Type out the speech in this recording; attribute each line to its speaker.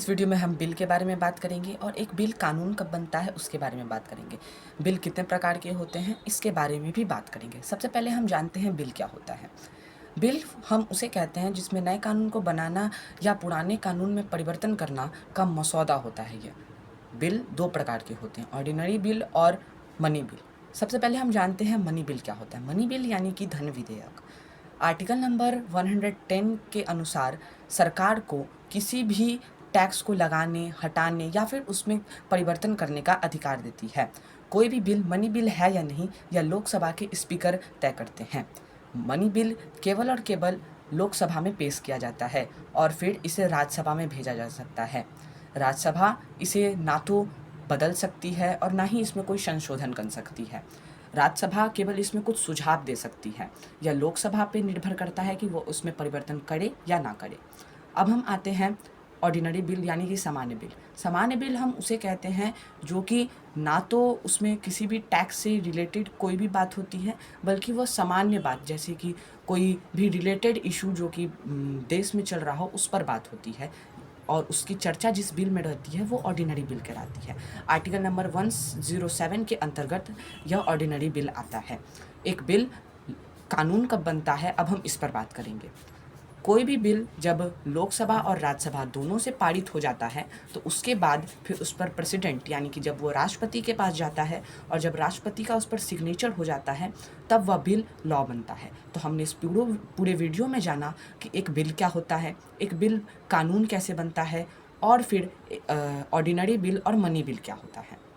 Speaker 1: इस वीडियो में हम बिल के बारे में बात करेंगे और एक बिल कानून कब बनता है उसके बारे में बात करेंगे। बिल कितने प्रकार के होते हैं इसके बारे में भी बात करेंगे। सबसे पहले हम जानते हैं बिल क्या होता है। बिल हम उसे कहते हैं जिसमें नए कानून को बनाना या पुराने कानून में परिवर्तन करना का मसौदा होता है। यह बिल दो प्रकार के होते हैं, ऑर्डिनरी बिल और मनी बिल। सबसे पहले हम जानते हैं मनी बिल क्या होता है। मनी बिल यानी कि धन विधेयक। आर्टिकल नंबर 110 के अनुसार सरकार को किसी भी टैक्स को लगाने, हटाने या फिर उसमें परिवर्तन करने का अधिकार देती है। कोई भी बिल मनी बिल है या नहीं, यह लोकसभा के स्पीकर तय करते हैं। मनी बिल केवल और केवल लोकसभा में पेश किया जाता है और फिर इसे राज्यसभा में भेजा जा सकता है। राज्यसभा इसे ना तो बदल सकती है और ना ही इसमें कोई संशोधन कर सकती है। राज्यसभा केवल इसमें कुछ सुझाव दे सकती है। यह लोकसभा पे निर्भर करता है कि वो उसमें परिवर्तन करे या ना करे। अब हम आते हैं ऑर्डिनरी बिल यानी कि सामान्य बिल। सामान्य बिल हम उसे कहते हैं जो कि ना तो उसमें किसी भी टैक्स से रिलेटेड कोई भी बात होती है, बल्कि वो सामान्य बात जैसे कि कोई भी रिलेटेड इशू जो कि देश में चल रहा हो उस पर बात होती है और उसकी चर्चा जिस बिल में रहती है वो ऑर्डिनरी बिल कहलाती है। आर्टिकल नंबर 107 के अंतर्गत यह ऑर्डिनरी बिल आता है। एक बिल कानून कब बनता है, अब हम इस पर बात करेंगे। कोई भी बिल जब लोकसभा और राज्यसभा दोनों से पारित हो जाता है तो उसके बाद फिर उस पर प्रेसिडेंट यानी कि जब वो राष्ट्रपति के पास जाता है और जब राष्ट्रपति का उस पर सिग्नेचर हो जाता है तब वह बिल लॉ बनता है। तो हमने इस पूरे वीडियो में जाना कि एक बिल क्या होता है, एक बिल कानून कैसे बनता है और फिर ऑर्डिनरी बिल और मनी बिल क्या होता है।